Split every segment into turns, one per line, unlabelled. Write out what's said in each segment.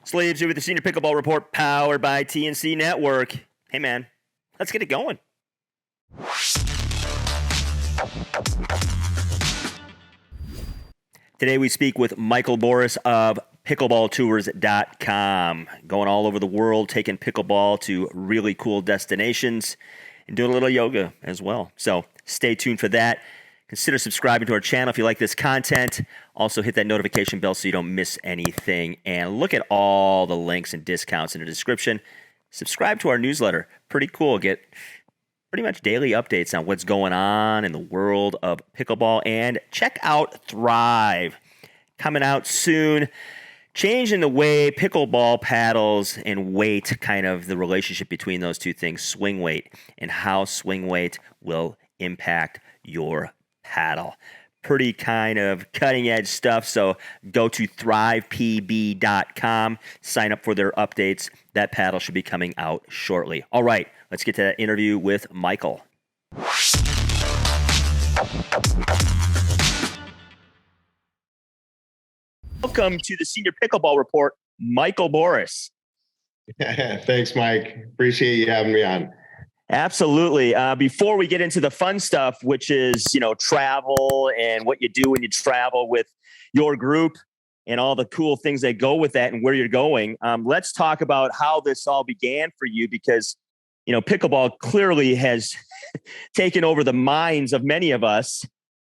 Sleeves here with the Senior Pickleball Report powered by TNC Network. Hey, man, let's get it going. Today we speak with Michael Borass of pickleballtours.com, going all over the world, taking pickleball to really cool destinations and doing a little yoga as well. So stay tuned for that. Consider subscribing to our channel if you like this content. Also hit that notification bell so you don't miss anything. And look at all the links and discounts in the description. Subscribe to our newsletter. Pretty cool. Get pretty much daily updates on what's going on in the world of pickleball. And check out Thrive. Coming out soon. Changing the way pickleball paddles and weight, kind of the relationship between those two things, swing weight, and how swing weight will impact your paddle. Pretty kind of cutting edge stuff. So go to thrivepb.com, sign up for their updates. That paddle should be coming out shortly. All right, let's get to that interview with Michael. Welcome to the Senior Pickleball Report, Michael Borass.
Thanks, Mike. Appreciate you having me on.
Absolutely. Before we get into the fun stuff, which is, travel and what you do when you travel with your group and all the cool things that go with that and where you're going, let's talk about how this all began for you because, pickleball clearly has taken over the minds of many of us.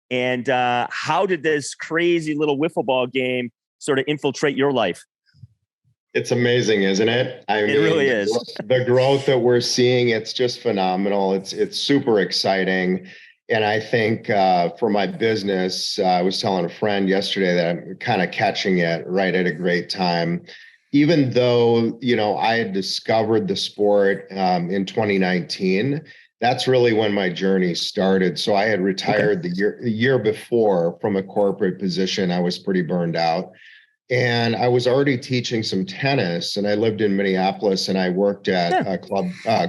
And how did this crazy little wiffle ball game sort of infiltrate your life?
It's amazing, isn't it? I mean,
it really is.
The growth that we're seeing, it's just phenomenal. It's super exciting. And I think for my business, I was telling a friend yesterday that I'm kind of catching it right at a great time. Even though, I had discovered the sport in 2019, that's really when my journey started. So I had retired the year before from a corporate position. I was pretty burned out. And I was already teaching some tennis, and I lived in Minneapolis, and I worked at a club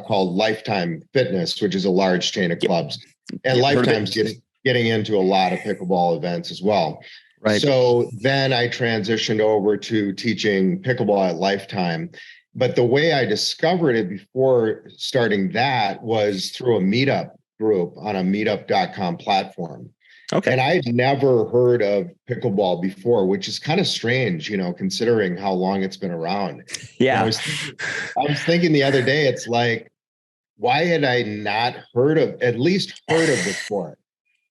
called Lifetime Fitness, which is a large chain of clubs. And Lifetime's getting into a lot of pickleball events as well.
Right.
So then I transitioned over to teaching pickleball at Lifetime. But the way I discovered it before starting that was through a meetup group on a meetup.com platform.
Okay.
And I'd never heard of pickleball before, which is kind of strange, considering how long it's been around.
Yeah.
I was thinking the other day, it's like, why had I not at least heard of the sport?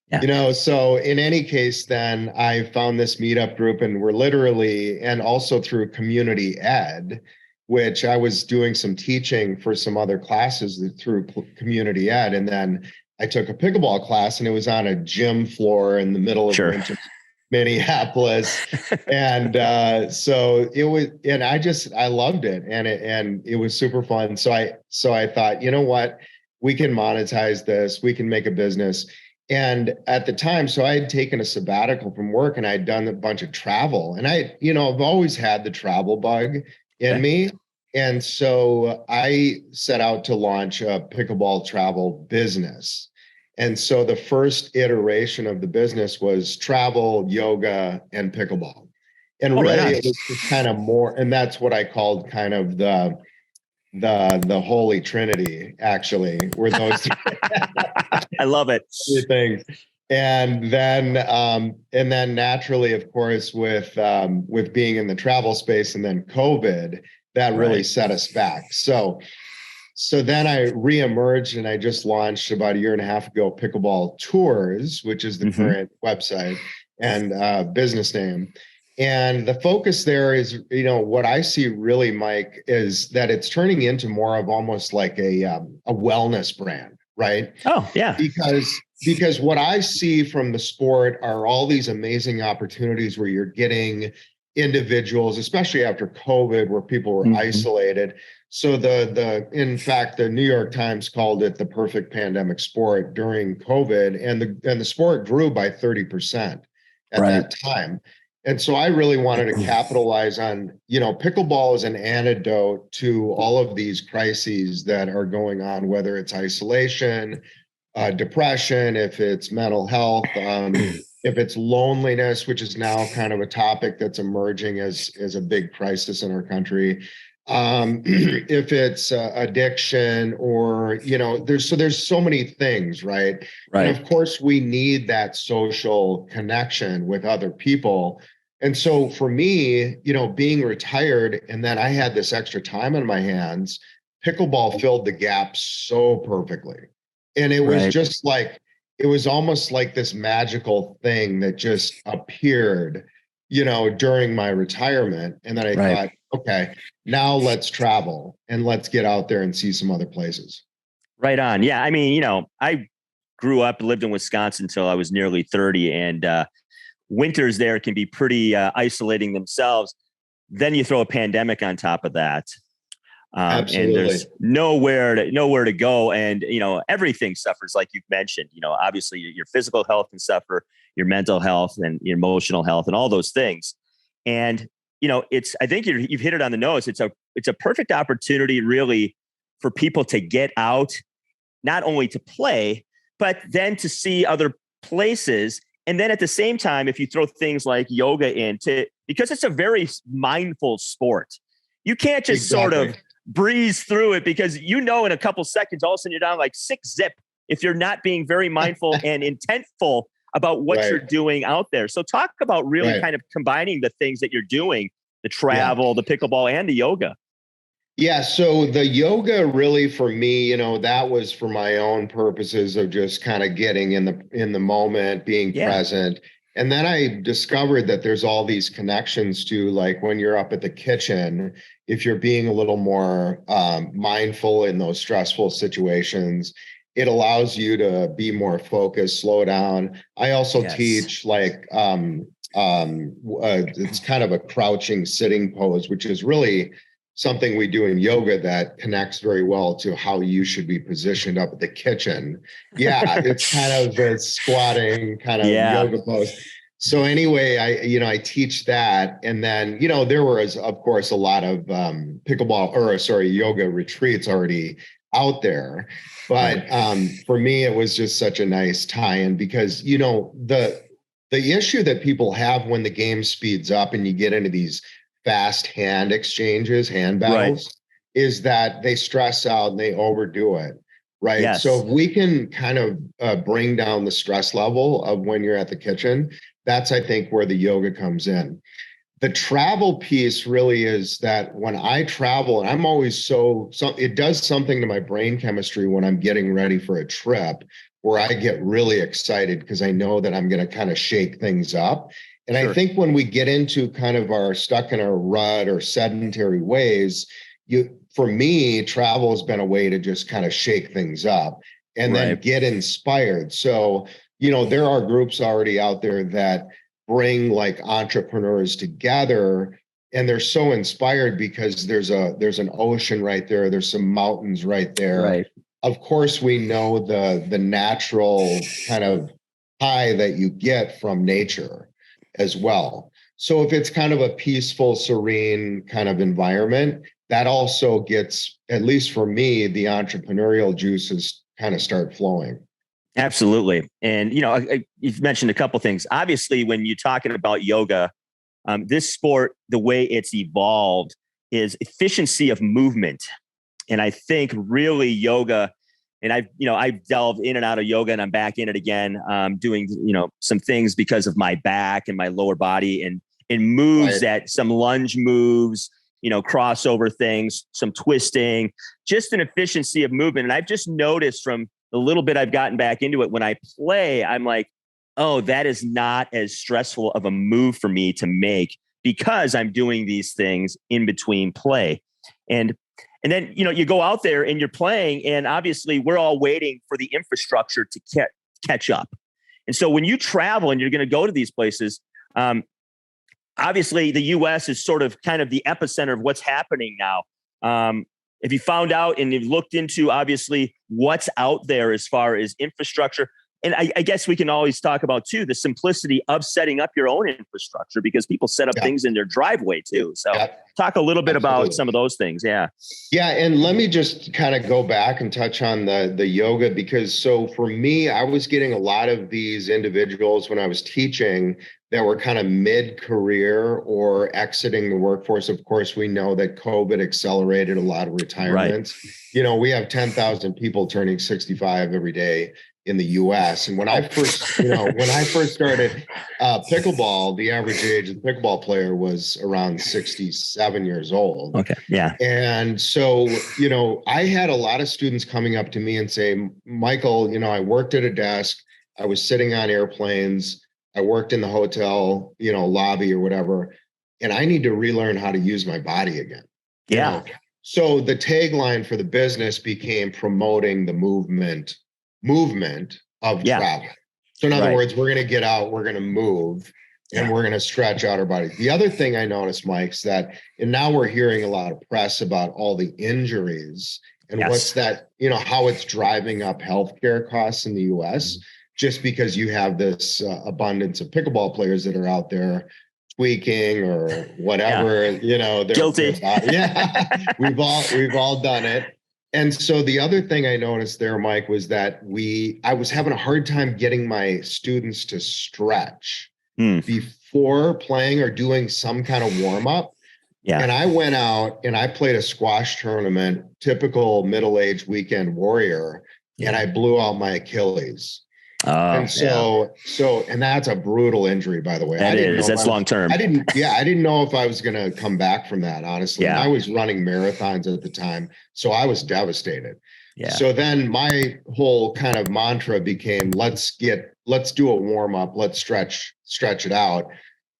Yeah.
So in any case, then I found this meetup group, and we're literally, and also through community ed, which I was doing some teaching for some other classes through community ed. And then I took a pickleball class, and it was on a gym floor in the middle of winter, Minneapolis. And so it was, and I loved it. And it was super fun. So I thought, you know what, we can monetize this. We can make a business. And at the time, so I had taken a sabbatical from work, and I'd done a bunch of travel, and I've always had the travel bug in me. And so I set out to launch a pickleball travel business. And so the first iteration of the business was travel, yoga, and pickleball. And really it was kind of more, and that's what I called kind of the Holy Trinity, actually, were those three.
I love it.
Three things. And then naturally, of course, with being in the travel space and then COVID, that really set us back. So then I reemerged, and I just launched about a year and a half ago, Pickleball Tours, which is the current website and business name. And the focus there is, what I see really, Mike, is that it's turning into more of almost like a wellness brand, right?
Oh, yeah.
Because what I see from the sport are all these amazing opportunities where you're getting individuals, especially after COVID, where people were isolated. So in fact, the New York Times called it the perfect pandemic sport during COVID, and the sport grew by 30% at that time. And so I really wanted to capitalize on, pickleball is an antidote to all of these crises that are going on, whether it's isolation, depression, if it's mental health, if it's loneliness, which is now kind of a topic that's emerging as a big crisis in our country, if it's addiction, or there's so many things, right? And
Right.
of course, we need that social connection with other people. And so for me, being retired and then I had this extra time on my hands, pickleball filled the gap so perfectly. And it was
Right.
just like, it was almost like this magical thing that just appeared, during my retirement. And then I
Right.
thought, okay, now let's travel and let's get out there and see some other places.
Right on. Yeah. I mean, I grew up, lived in Wisconsin until I was nearly 30, and winters there can be pretty isolating themselves. Then you throw a pandemic on top of that. And
Absolutely.
there's nowhere to go. And, everything suffers, like you've mentioned, obviously your physical health can suffer, your mental health and your emotional health and all those things. And, I think you've hit it on the nose. It's a perfect opportunity really for people to get out, not only to play, but then to see other places. And then at the same time, if you throw things like yoga because it's a very mindful sport, you can't just sort
Exactly.
of breeze through it, because in a couple seconds, all of a sudden you're down like 6 zip if you're not being very mindful and intentful about what
Right.
you're doing out there. So talk about really
Right.
kind of combining the things that you're doing, the
Yeah.
travel, the pickleball, and the yoga.
Yeah, so the yoga really for me, that was for my own purposes of just kind of getting in the moment, being
Yeah.
present. And then I discovered that there's all these connections to, like, when you're up at the kitchen, if you're being a little more mindful in those stressful situations, it allows you to be more focused, slow down. I also
Yes.
teach it's kind of a crouching sitting pose, which is really something we do in yoga that connects very well to how you should be positioned up at the kitchen. Yeah, it's kind of a squatting kind of
Yeah.
yoga pose. So anyway, I teach that. And then, there was, of course, a lot of yoga retreats already out there. But for me, it was just such a nice tie-in because, the issue that people have when the game speeds up and you get into these fast hand exchanges, hand
Right.
battles, is that they stress out and they overdo it. Right. So
Yes.
if we can kind of bring down the stress level of when you're at the kitchen, that's, I think, where the yoga comes in. The travel piece really is that when I travel, and I'm always it does something to my brain chemistry when I'm getting ready for a trip where I get really excited because I know that I'm going to kind of shake things up. And I
Sure.
think when we get into kind of our stuck in our rut or sedentary ways, for me, travel has been a way to just kind of shake things up and then
Right.
get inspired. So, there are groups already out there that bring like entrepreneurs together, and they're so inspired because there's an ocean right there, there's some mountains right there.
Right.
Of course, we know the natural kind of high that you get from nature as well. So if it's kind of a peaceful, serene kind of environment, that also gets, at least for me, the entrepreneurial juices kind of start flowing.
Absolutely. And, you've mentioned a couple things. Obviously, when you're talking about yoga, this sport, the way it's evolved is efficiency of movement. And I think really yoga, and I've delved in and out of yoga and I'm back in it again, doing, some things because of my back and my lower body and moves
Right.
some lunge moves, crossover things, some twisting, just an efficiency of movement. And I've just noticed from the little bit I've gotten back into it, when I play, I'm like, oh, that is not as stressful of a move for me to make because I'm doing these things in between play. And then, you go out there and you're playing, and obviously we're all waiting for the infrastructure to catch up. And so when you travel and you're going to go to these places, obviously the US is sort of kind of the epicenter of what's happening now. If you found out and you've looked into obviously what's out there as far as infrastructure, And I guess we can always talk about too, the simplicity of setting up your own infrastructure, because people set up things in their driveway too. So talk a little bit about some of those things. Yeah.
Yeah. And let me just kind of go back and touch on the yoga, because so for me, I was getting a lot of these individuals when I was teaching that were kind of mid-career or exiting the workforce. Of course, we know that COVID accelerated a lot of retirements. Right. We have 10,000 people turning 65 every day in the US. And when I first started pickleball, the average age of the pickleball player was around 67 years old.
Okay. Yeah.
And so, I had a lot of students coming up to me and say, Michael, I worked at a desk, I was sitting on airplanes, I worked in the hotel, lobby or whatever, and I need to relearn how to use my body again.
Yeah.
So the tagline for the business became promoting the movement of travel. So in other words, we're going to get out, we're going to move, and we're going to stretch out our body. The other thing I noticed, Mike, is that, and now we're hearing a lot of press about all the injuries and what's that, how it's driving up healthcare costs in the US, just because you have this abundance of pickleball players that are out there tweaking or whatever, they're
guilty.
We've all done it. And so the other thing I noticed there, Mike, was that I was having a hard time getting my students to stretch before playing or doing some kind of warm up. Yeah. And I went out and I played a squash tournament, typical middle-aged weekend warrior, and I blew out my Achilles. And and that's a brutal injury, by the way.
That's long term.
I didn't know if I was going to come back from that, honestly. Yeah. I was running marathons at the time, so I was devastated. Yeah. So then my whole kind of mantra became, let's do a warm up, let's stretch it out.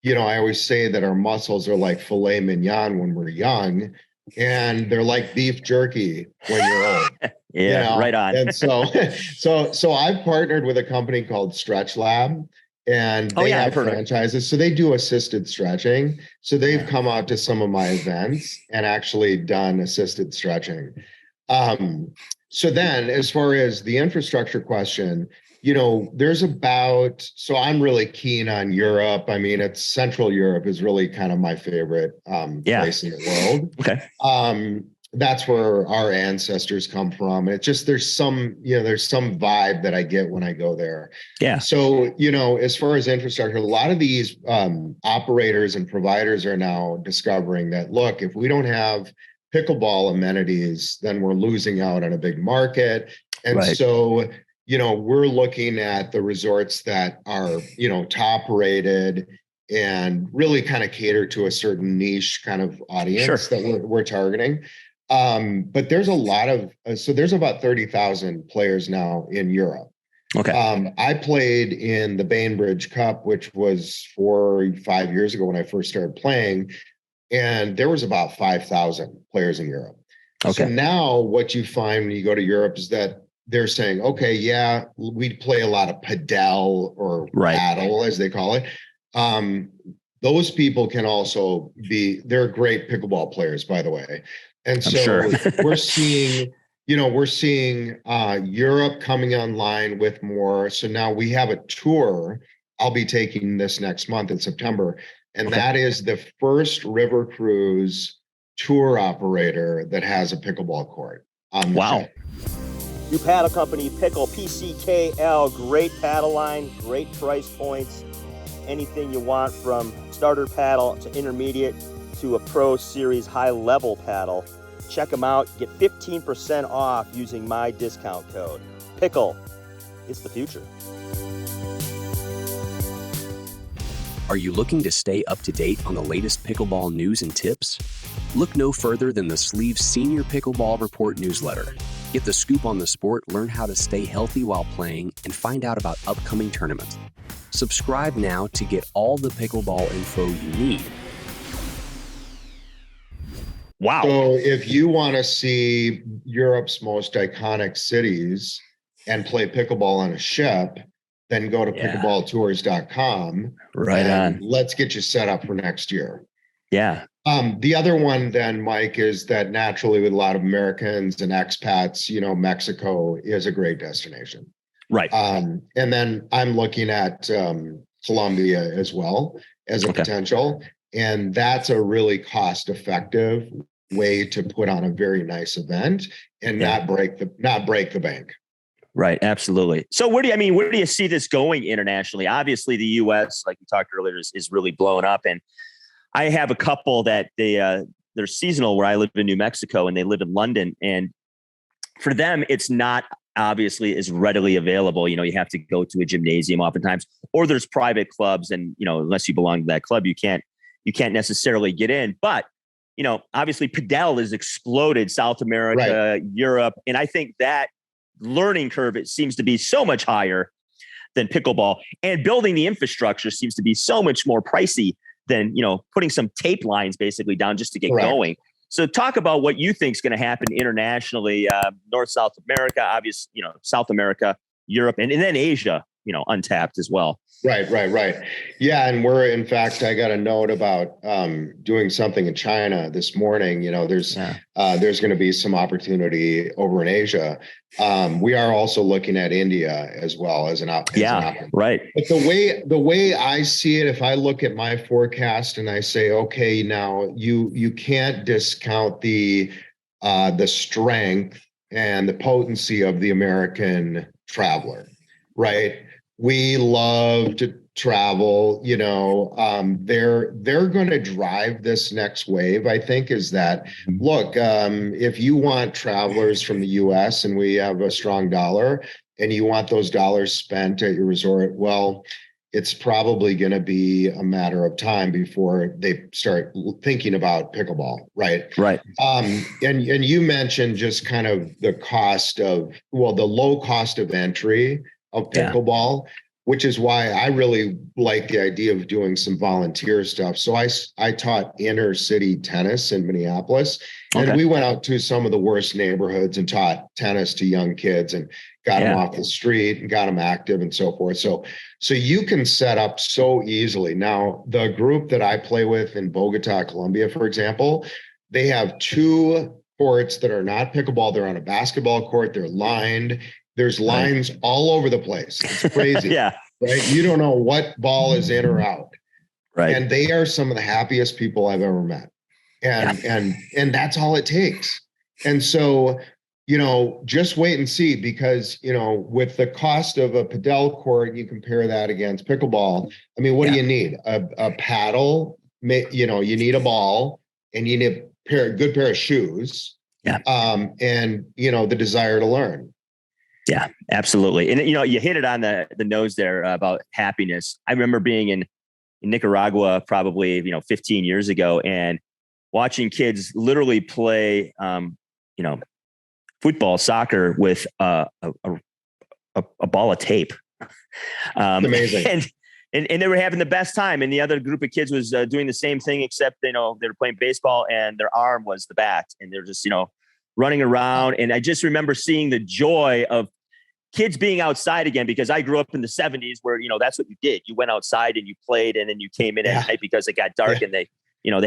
I always say that our muscles are like filet mignon when we're young, and they're like beef jerky when you're old.
Right on.
And so I've partnered with a company called Stretch Lab, and they have franchises. So they do assisted stretching. So they've come out to some of my events and actually done assisted stretching. So then as far as the infrastructure question, so I'm really keen on Europe. I mean, Central Europe is really kind of my favorite place in the world. Okay. That's where our ancestors come from. It's just, there's some vibe that I get when I go there. Yeah. So, as far as infrastructure, a lot of these operators and providers are now discovering that, look, if we don't have pickleball amenities, then we're losing out on a big market. And so, we're looking at the resorts that are, top rated and really kind of cater to a certain niche kind of audience that we're targeting. But there's a lot of, so there's about 30,000 players now in Europe. Okay. I played in the Bainbridge Cup, which was 4 or 5 years ago when I first started playing, and there was about 5,000 players in Europe. Okay. So now what you find when you go to Europe is that they're saying, okay, yeah, we play a lot of padel or paddle, as they call it. Those people can also they're great pickleball players, by the way. And so we're seeing Europe coming online with more. So now we have a tour. I'll be taking this next month in September. And that is the first river cruise tour operator that has a pickleball court on the ship.
New paddle company, Pickle, PCKL, great paddle line, great price points. Anything you want from starter paddle to intermediate to a pro series high level paddle. Check them out. Get 15% off using my discount code. Pickle. It's the future.
Are you looking to stay up to date on the latest pickleball news and tips? Look no further than the Sleeve Senior Pickleball Report newsletter. Get the scoop on the sport, learn how to stay healthy while playing, and find out about upcoming tournaments. Subscribe now to get all the pickleball info you need.
Wow. So if you want to see Europe's most iconic cities and play pickleball on a ship, then go to pickleballtours.com.
Right on.
Let's get you set up for next year.
Yeah.
The other one then, Mike, is that naturally with a lot of Americans and expats, Mexico is a great destination.
Right.
And then I'm looking at Colombia as well as a potential. And that's a really cost effective way to put on a very nice event and not break the bank.
Right. Absolutely. So where do you see this going internationally? Obviously the US, like we talked earlier, is really blown up. And I have a couple that they're seasonal where I live in New Mexico and they live in London. And for them, it's not obviously as readily available. You have to go to a gymnasium oftentimes, or there's private clubs. And, unless you belong to that club, you can't necessarily get in. But, obviously padel has exploded South America, Europe. And I think that learning curve, it seems to be so much higher than pickleball, and building the infrastructure seems to be so much more pricey than, putting some tape lines basically down just to get going. So talk about what you think is going to happen internationally, North, South America, obviously, South America, Europe, and then Asia, untapped as well.
Right. Yeah. And in fact, I got a note about doing something in China this morning. There's going to be some opportunity over in Asia. We are also looking at India as well as an option.
Right.
But the way I see it, if I look at my forecast and I say, okay, now you can't discount the strength and the potency of the American traveler, right? We love to travel, they're going to drive this next wave, I think, is that, look, if you want travelers from the US and we have a strong dollar and you want those dollars spent at your resort, well, it's probably going to be a matter of time before they start thinking about pickleball. Right. And you mentioned just kind of the low cost of entry of pickleball, which is why I really like the idea of doing some volunteer stuff. So I taught inner city tennis in Minneapolis, and we went out to some of the worst neighborhoods and taught tennis to young kids and got them off the street and got them active and so forth. So you can set up so easily. Now, the group that I play with in Bogota, Colombia, for example, they have 2 courts that are not pickleball. They're on a basketball court. They're lined. There's lines all over the place. It's crazy. Right. You don't know what ball is in or out. Right. And they are some of the happiest people I've ever met. And that's all it takes. And so, just wait and see, because, with the cost of a padel court, you compare that against pickleball. I mean, what do you need? A paddle, you need a ball, and you need a good pair of shoes. And, the desire to learn.
Yeah, absolutely. And, you hit it on the nose there about happiness. I remember being in Nicaragua probably, 15 years ago, and watching kids literally play, football, soccer with a ball of tape.
Amazing.
And they were having the best time. And the other group of kids was doing the same thing, except, they were playing baseball and their arm was the bat. And they're just, running around. And I just remember seeing the joy of kids being outside again, because I grew up in the 70s where, that's what you did. You went outside and you played, and then you came in at night because it got dark and they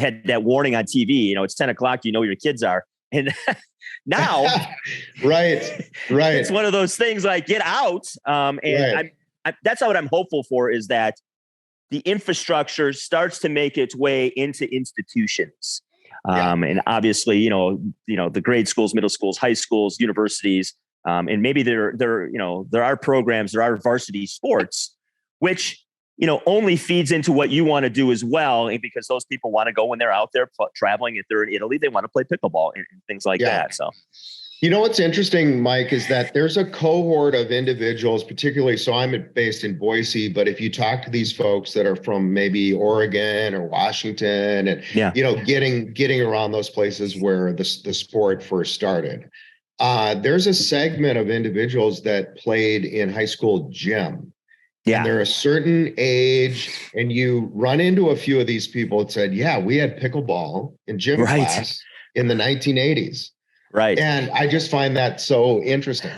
had that warning on TV, it's 10 o'clock, where your kids are. And now,
right.
It's one of those things like get out. That's what I'm hopeful for, is that the infrastructure starts to make its way into institutions. And obviously, the grade schools, middle schools, high schools, universities, and maybe there are programs, there are varsity sports, which, only feeds into what you want to do as well. And because those people want to go when they're out there traveling, if they're in Italy, they want to play pickleball and things like that. So,
what's interesting, Mike, is that there's a cohort of individuals, particularly, so I'm based in Boise, but if you talk to these folks that are from maybe Oregon or Washington and, getting around those places where the sport first started, there's a segment of individuals that played in high school gym. And they're a certain age, and you run into a few of these people that said, we had pickleball in gym class in the 1980s. Right. And I just find that so interesting.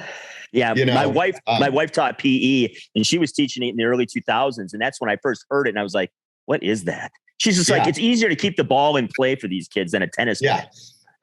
Yeah. My wife taught PE, and she was teaching it in the early 2000s. And that's when I first heard it. And I was like, what is that? She's just like, it's easier to keep the ball in play for these kids than a tennis ball.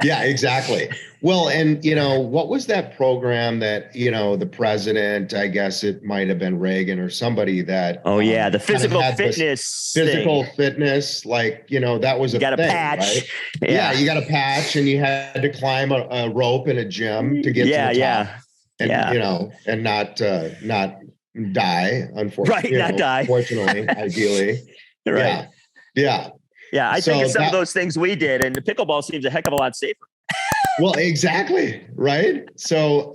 Yeah, exactly. Well, and what was that program that, the president, I guess it might have been Reagan or somebody that
Oh yeah, the
kind of
physical
had this
fitness
physical
thing.
fitness, like, that was
You
a
got a
thing, right?
patch.
Yeah,
Yeah.
you got a patch and you had to climb a rope in a gym to get to
Yeah,
the top
yeah.
and,
Yeah.
and not die,
Right, not die.
fortunately, ideally.
Right.
Yeah. Yeah.
Yeah, I think of
So
some of those things we did, and the pickleball seems a heck of a lot safer.
well, exactly, right? So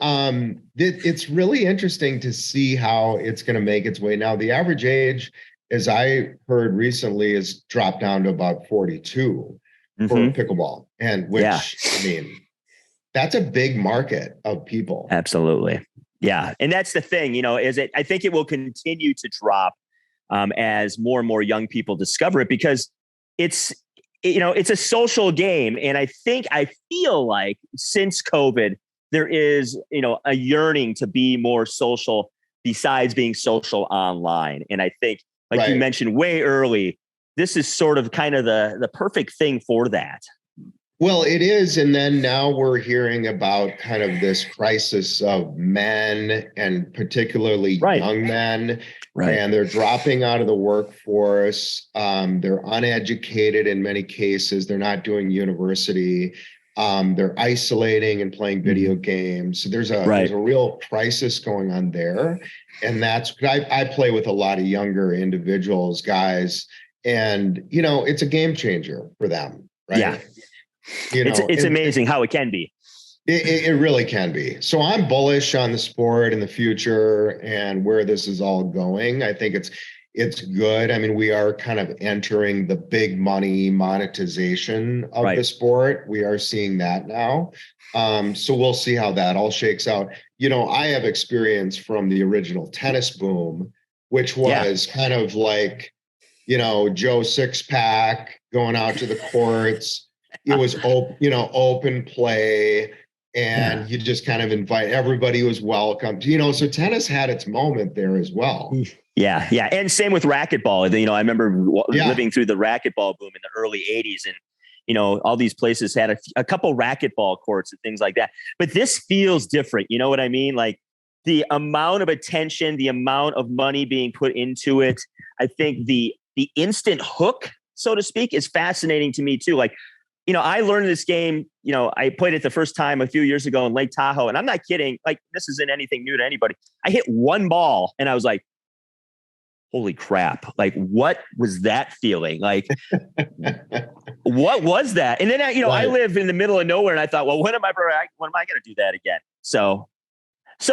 it's really interesting to see how it's going to make its way. Now, the average age, as I heard recently, is dropped down to about 42 for
Mm-hmm.
pickleball. And
Yeah,
which, I mean, that's a big market of people.
absolutely. Yeah, and that's the thing, is I think it will continue to drop as more and more young people discover it, because it's it's a social game, and I feel like since COVID there is a yearning to be more social besides being social online, and I think, like you
Right.
mentioned way early, this is sort of kind of the perfect thing for that.
Well, it is. And then now we're hearing about kind of this crisis of men, and particularly
Right.
young men.
Right.
And they're dropping out of the workforce. They're uneducated in many cases. They're not doing university. They're isolating and playing video games. So there's a real crisis going on there. And that's, I play with a lot of younger individuals, guys, and it's a game changer for them, right?
Yeah. It's amazing how it can be.
It really can be. So I'm bullish on the sport in the future and where this is all going. I think it's good. I mean, we are kind of entering the big money monetization of the sport. We are seeing that now. So we'll see how that all shakes out. I have experience from the original tennis boom, which was kind of like, Joe Sixpack going out to the courts. It was open play, and you just kind of invite, everybody was welcome. So tennis had its moment there as well.
Yeah, yeah, and same with racquetball. I remember living through the racquetball boom in the early '80s, and all these places had a couple racquetball courts and things like that. But this feels different. You know what I mean? Like the amount of attention, the amount of money being put into it. I think the instant hook, so to speak, is fascinating to me too. Like, I learned this game, I played it the first time a few years ago in Lake Tahoe, and I'm not kidding. Like, this isn't anything new to anybody. I hit one ball and I was like, holy crap. Like, what was that feeling? Like, what was that? And then, I live in the middle of nowhere, and I thought, well, when am I going to do that again? So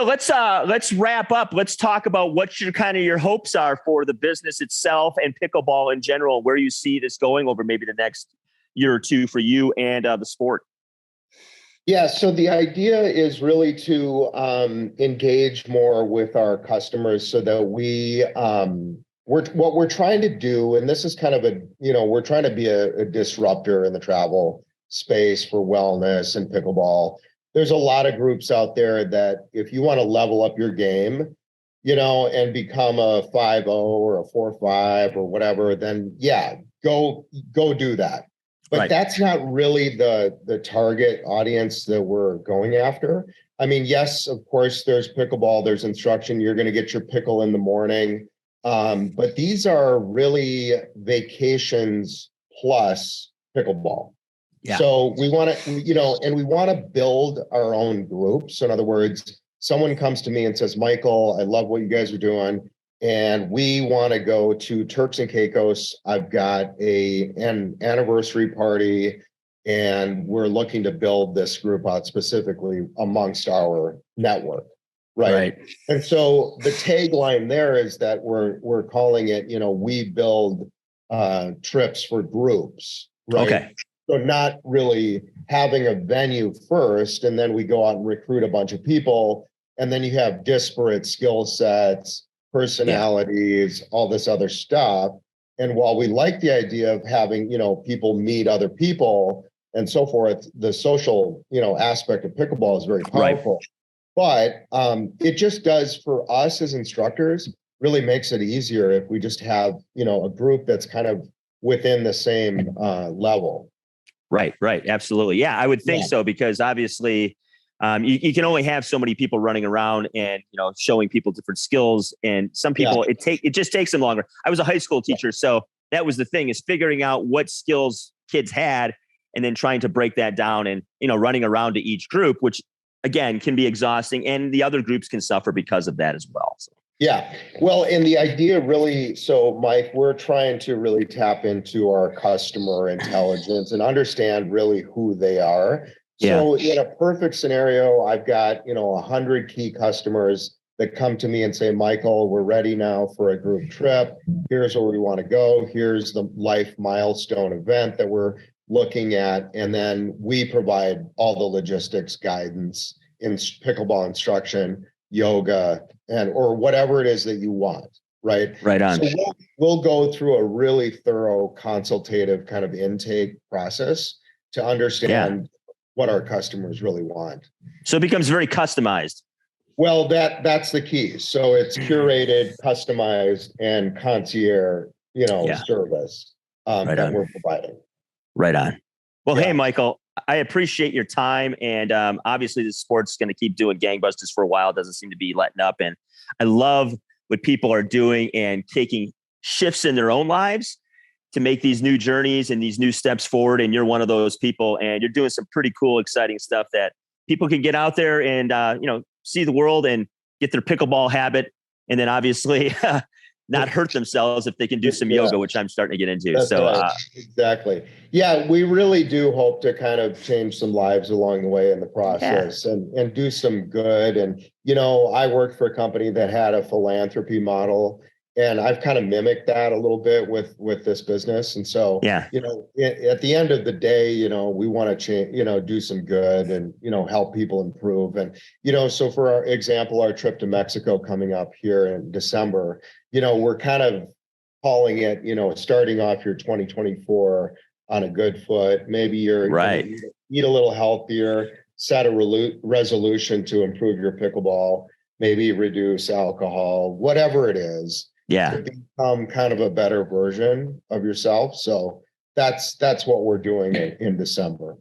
let's wrap up. Let's talk about what your hopes are for the business itself and pickleball in general, where you see this going over maybe the next year or two for you and the sport.
Yeah, so the idea is really to engage more with our customers so that what we're trying to do, and this is kind of we're trying to be a disruptor in the travel space for wellness and pickleball. There's a lot of groups out there that if you want to level up your game, and become a 5-0 or a 4-5 or whatever, then go do that. But that's not really the target audience that we're going after. I mean, yes, of course, there's pickleball, there's instruction. You're going to get your pickle in the morning. But these are really vacations plus pickleball. Yeah. So we want to, and we want to build our own groups. In other words, someone comes to me and says, Michael, I love what you guys are doing, and we want to go to Turks and Caicos. I've got an anniversary party, and we're looking to build this group out specifically amongst our network. Right. And so the tagline there is that we're calling it, we build trips for groups. Right. Okay. So not really having a venue first, and then we go out and recruit a bunch of people, and then you have disparate skill sets, personalities, all this other stuff. And while we like the idea of having, people meet other people and so forth, the social, aspect of pickleball is very powerful. But it just does, for us as instructors, really makes it easier if we just have, a group that's kind of within the same level.
Right. Absolutely. Yeah, I would think so, because obviously you can only have so many people running around and, showing people different skills. And some people, it just takes them longer. I was a high school teacher. So that was the thing, is figuring out what skills kids had and then trying to break that down and, running around to each group, which again can be exhausting, and the other groups can suffer because of that as well. So.
Yeah. Well, and the idea really, so Mike, we're trying to really tap into our customer intelligence and understand really who they are. So in a perfect scenario, I've got, 100 key customers that come to me and say, Michael, we're ready now for a group trip. Here's where we want to go. Here's the life milestone event that we're looking at. And then we provide all the logistics, guidance, in pickleball instruction, yoga, or whatever it is that you want, right?
Right on.
So we'll go through a really thorough consultative kind of intake process to understand what our customers really want.
So it becomes very customized.
Well, that's the key. So it's curated, customized, and concierge, service that we're providing.
Right on. Well, hey, Michael, I appreciate your time. And obviously the sport's going to keep doing gangbusters for a while. It doesn't seem to be letting up. And I love what people are doing and taking shifts in their own lives to make these new journeys and these new steps forward. And you're one of those people, and you're doing some pretty cool, exciting stuff that people can get out there and, see the world and get their pickleball habit. And then obviously not hurt themselves if they can do some yoga, which I'm starting to get into.
That's right. Exactly. Yeah, we really do hope to kind of change some lives along the way in the process and do some good. And, I worked for a company that had a philanthropy model, and I've kind of mimicked that a little bit with this business. And so, at the end of the day, we want to change, do some good and, help people improve. And, so for our example, our trip to Mexico coming up here in December, we're kind of calling it, starting off your 2024 on a good foot. Maybe you're eat a little healthier, set a resolution to improve your pickleball, maybe reduce alcohol, whatever it is. To become kind of a better version of yourself. So that's what we're doing in December.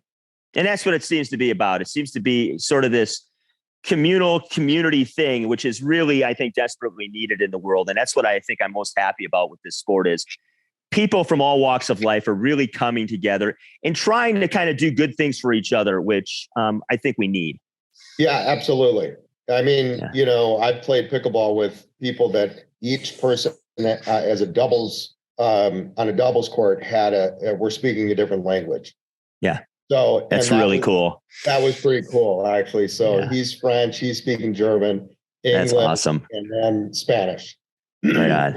And that's what it seems to be about. It seems to be sort of this community thing, which is really, I think, desperately needed in the world. And that's what I think I'm most happy about with this sport, is people from all walks of life are really coming together and trying to kind of do good things for each other, which I think we need.
Yeah, absolutely. I mean, I've played pickleball with people that each person as a doubles on a doubles court we're speaking a different language.
Yeah.
So
that's really cool.
That was pretty cool, actually. So he's French, he's speaking German, English,
that's awesome,
and then Spanish.
Right on.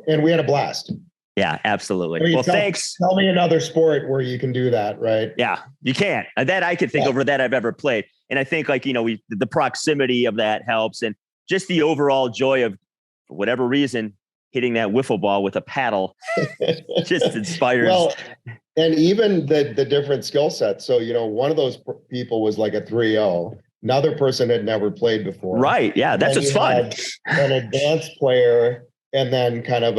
And we had a blast.
Yeah, absolutely. Thanks.
Tell me another sport where you can do that, right?
Yeah, you can. That I could think over that I've ever played. And I think the proximity of that helps, and just the overall joy of, for whatever reason, hitting that wiffle ball with a paddle just inspires.
Well, and even the different skill sets. So, one of those people was like a 3-0. Another person had never played before.
Right. Yeah. That's what's fun.
An advanced player, and then kind of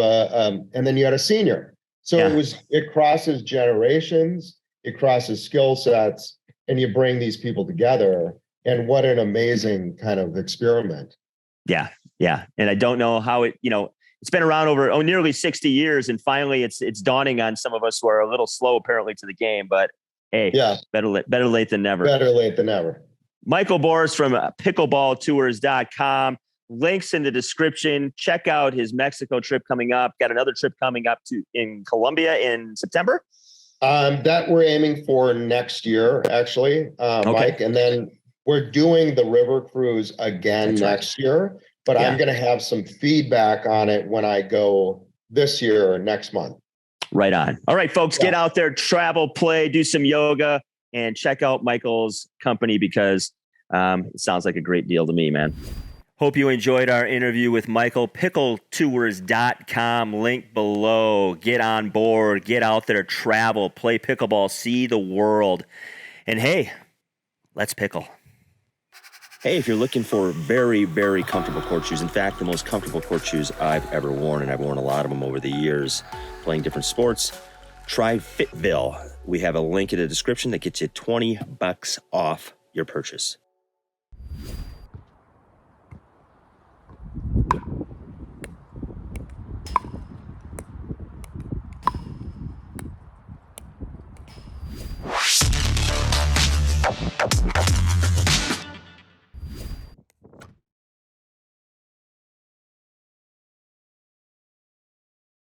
and then you had a senior. So it crosses generations, it crosses skill sets, and you bring these people together. And what an amazing kind of experiment.
Yeah. Yeah. And I don't know how it's been around over nearly 60 years. And finally it's dawning on some of us who are a little slow apparently to the game, but hey, better late than never.
Better late than never.
Michael Borass from pickleballtours.com. Links in the description. Check out his Mexico trip coming up. Got another trip coming up in Colombia in September.
That we're aiming for next year, actually, Mike. And then we're doing the river cruise again next year. But I'm going to have some feedback on it when I go this year or next month.
Right on. All right, folks, get out there, travel, play, do some yoga, and check out Michael's company, because it sounds like a great deal to me, man. Hope you enjoyed our interview with Michael. Pickletours.com, link below. Get on board, get out there, travel, play pickleball, see the world. And hey, let's pickle. Hey, if you're looking for very, very comfortable court shoes, in fact, the most comfortable court shoes I've ever worn, and I've worn a lot of them over the years, playing different sports, try Fitville. We have a link in the description that gets you $20 off your purchase.